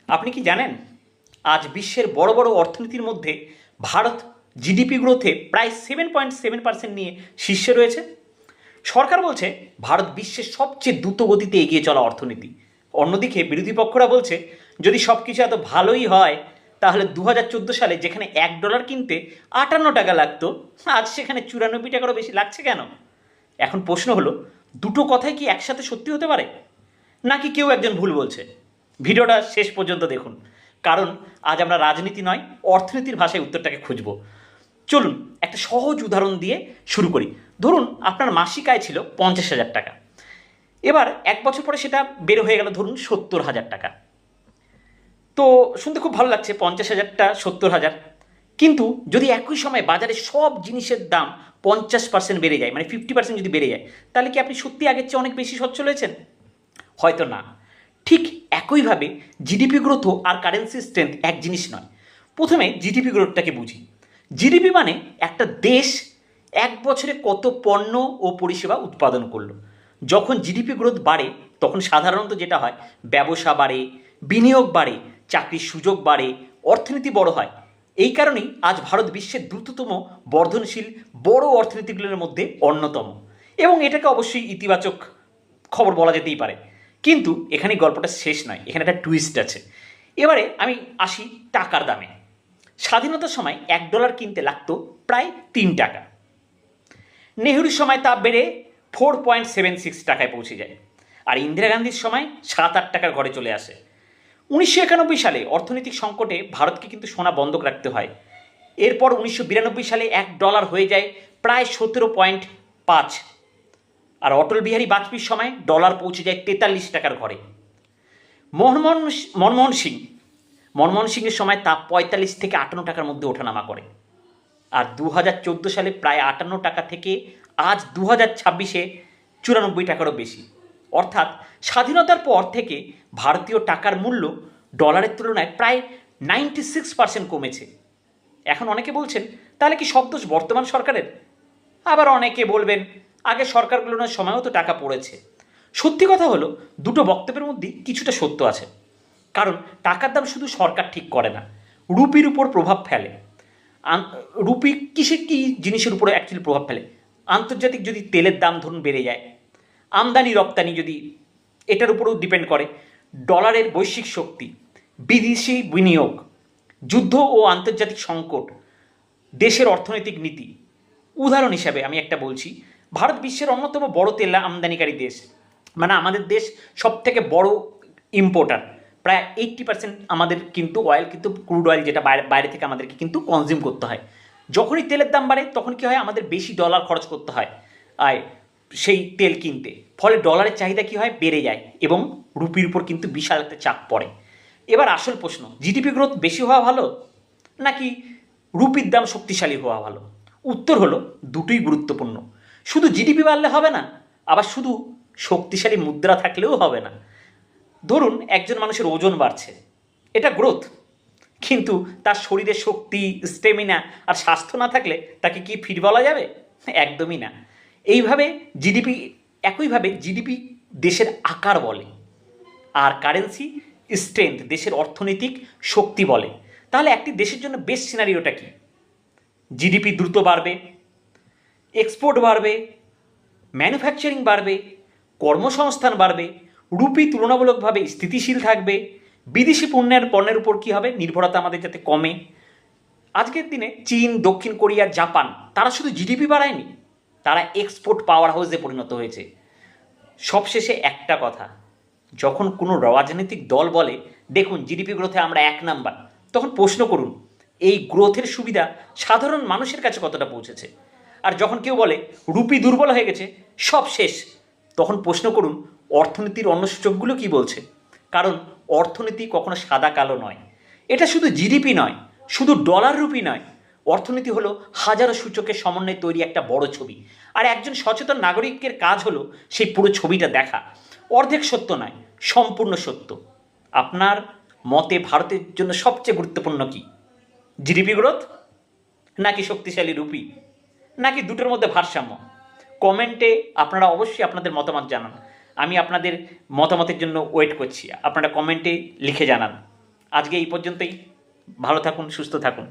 আপনি কি জানেন আজ বিশ্বের বড় বড় অর্থনীতির মধ্যে ভারত জিডিপি গ্রোথে প্রায় 7.7% নিয়ে শীর্ষে রয়েছে। সরকার বলছে ভারত বিশ্বের সবচেয়ে দ্রুত গতিতে এগিয়ে চলা অর্থনীতি। অন্যদিকে বিরোধী পক্ষরা বলছে যদি সব কিছু এত ভালোই হয় তাহলে 2014 সালে যেখানে $1 কিনতে 58 টাকা লাগতো, আজ সেখানে 94 টাকারও বেশি লাগছে কেন? এখন প্রশ্ন হলো, দুটো কথাই কি একসাথে সত্যি হতে পারে, নাকি কেউ একজন ভুল বলছে? ভিডিওটা শেষ পর্যন্ত দেখুন, কারণ আজ আমরা রাজনীতি নয় অর্থনীতির ভাষায় উত্তরটাকে খুঁজব। চলুন একটা সহজ উদাহরণ দিয়ে শুরু করি। ধরুন আপনার মাসিক আয় ছিল 50,000 টাকা, এবার 1 বছর পরে সেটা বের হয়ে গেল ধরুন 70,000 টাকা। তো শুনতে খুব ভালো লাগছে, 50,000টা 70,000। কিন্তু যদি একই সময় বাজারে সব জিনিসের দাম 50% বেড়ে যায়, মানে 50% যদি বেড়ে যায়, তাহলে কি আপনি সত্যি আগের চেয়ে অনেক বেশি সচ্ছল হয়েছেন? হয়তো না। ঠিক একইভাবে জিডিপি গ্রোথও আর কারেন্সি স্ট্রেংথ এক জিনিস নয়। প্রথমে জিডিপি গ্রোথটাকে বুঝি। জিডিপি মানে একটা দেশ 1 বছরে কত পণ্য ও পরিষেবা উৎপাদন করলো। যখন জিডিপি গ্রোথ বাড়ে তখন সাধারণত যেটা হয়, ব্যবসা বাড়ে, বিনিয়োগ বাড়ে, চাকরির সুযোগ বাড়ে, অর্থনীতি বড় হয়। এই কারণেই আজ ভারত বিশ্বের দ্রুততম বর্ধনশীল বড় অর্থনীতিগুলোর মধ্যে অন্যতম, এবং এটাকে অবশ্যই ইতিবাচক খবর বলা যেতেই পারে। কিন্তু এখানে গল্পটা শেষ নয়, এখানে একটা টুইস্ট আছে। এবারে আমি আসি টাকার দামে। স্বাধীনতার সময় $1 কিনতে লাগতো প্রায় 3 টাকা। নেহরুর সময় তা বেড়ে 4.76 টাকায় পৌঁছে যায়, আর ইন্দিরা গান্ধীর সময় 7-8 টাকার ঘরে চলে আসে। 1991 সালে অর্থনৈতিক সংকটে ভারতকে কিন্তু সোনা বন্ধক রাখতে হয়। এরপর 1992 সালে $1 হয়ে যায় প্রায় 17.5, আর অটল বিহারী বাজপেয়ীর সময় ডলার পৌঁছে যায় 43 টাকার ঘরে। মনমোহন সিংয়ের সময় তা 45 থেকে 58 টাকার মধ্যে ওঠানামা করে। আর 2014 সালে প্রায় 58 টাকা থেকে আজ 2026-এ 94 টাকারও বেশি। অর্থাৎ স্বাধীনতার পর থেকে ভারতীয় টাকার মূল্য ডলারের তুলনায় প্রায় 96% কমেছে। এখন অনেকে বলছেন তাহলে কি সব দোষ বর্তমান সরকারের? আবার অনেকে বলবেন আগে সরকারগুলোর সময়ও তো টাকা পড়েছে। সত্যি কথা হলো, দুটো বক্তব্যের মধ্যেই কিছুটা সত্য আছে। কারণ টাকার দাম শুধু সরকার ঠিক করে না, রুপির উপর প্রভাব ফেলে। রুপি কিসের কী জিনিসের উপরে অ্যাকচুয়ালি প্রভাব ফেলে? আন্তর্জাতিক যদি তেলের দাম ধরুন বেড়ে যায়, আমদানি রপ্তানি যদি এটার উপরেও ডিপেন্ড করে, ডলারের বৈশ্বিক শক্তি, বিদেশি বিনিয়োগ, যুদ্ধ ও আন্তর্জাতিক সংকট, দেশের অর্থনৈতিক নীতি। উদাহরণ হিসাবে আমি একটা বলছি, ভারত বিশ্বের অন্যতম বড় তেল আমদানিকারী দেশ, মানে আমাদের দেশ সব থেকে বড় ইম্পোর্টার। প্রায় 80% আমাদের কিন্তু অয়েল, কিন্তু ক্রুড অয়েল যেটা বাইরে থেকে আমাদেরকে কিন্তু কনজিউম করতে হয়। যখনই তেলের দাম বাড়ে তখন কী হয়, আমাদের বেশি ডলার খরচ করতে হয় আর সেই তেল কিনতে। ফলে ডলারের চাহিদা কী হয়, বেড়ে যায়, এবং রুপির উপর কিন্তু বিশাল একটা চাপ পড়ে। এবার আসল প্রশ্ন, জিডিপি গ্রোথ বেশি হওয়া ভালো নাকি রুপির দাম শক্তিশালী হওয়া ভালো? উত্তর হলো দুটোই গুরুত্বপূর্ণ। শুধু জিডিপি বাড়লে হবে না, আবার শুধু শক্তিশালী মুদ্রা থাকলেও হবে না। ধরুন একজন মানুষের ওজন বাড়ছে, এটা গ্রোথ, কিন্তু তার শরীরে শক্তি, স্টেমিনা আর স্বাস্থ্য না থাকলে তাকে কি ফিট বলা যাবে? একদমই না। একইভাবে জিডিপি দেশের আকার বলে, আর কারেন্সি স্ট্রেংথ দেশের অর্থনৈতিক শক্তি বলে। তাহলে একটি দেশের জন্য বেস্ট সিনারিওটা কি? জিডিপি দ্রুত বাড়বে, এক্সপোর্ট বাড়বে, ম্যানুফ্যাকচারিং বাড়বে, কর্মসংস্থান বাড়বে, রুপি তুলনামূলকভাবে স্থিতিশীল থাকবে, বিদেশি পণ্যের উপর কী হবে, নির্ভরতা আমাদের যাতে কমে। আজকের দিনে চীন, দক্ষিণ কোরিয়া, জাপান, তারা শুধু জিডিপি বাড়ায়নি, তারা এক্সপোর্ট পাওয়ার হাউসে পরিণত হয়েছে। সবশেষে একটা কথা, যখন কোনো রাজনৈতিক দল বলে দেখুন জিডিপি গ্রোথে আমরা 1 নাম্বার, তখন প্রশ্ন করুন এই গ্রোথের সুবিধা সাধারণ মানুষের কাছে কতটা পৌঁছেছে। আর যখন কেউ বলে রুপি দুর্বল হয়ে গেছে, সব শেষ, তখন প্রশ্ন করুন অর্থনীতির অন্য সূচকগুলো কী বলছে। কারণ অর্থনীতি কখনো সাদা কালো নয়। এটা শুধু জিডিপি নয়, শুধু ডলার রুপি নয়, অর্থনীতি হলো হাজারো সূচকের সমন্বয়ে তৈরি একটা বড় ছবি। আর একজন সচেতন নাগরিকের কাজ হলো সেই পুরো ছবিটা দেখা। অর্ধেক সত্য নয়, সম্পূর্ণ সত্য। আপনার মতে ভারতের জন্য সবচেয়ে গুরুত্বপূর্ণ কি? জিডিপি গ্রোথ, নাকি শক্তিশালী রুপি, নাকি দুটোর মধ্যে ভারসাম্য? কমেন্টে আপনারা অবশ্যই আপনাদের মতামত জানান। আমি আপনাদের মতামতের জন্য ওয়েট করছি, আপনারা কমেন্টে লিখে জানান। আজকে এই পর্যন্তই। ভালো থাকুন, সুস্থ থাকুন।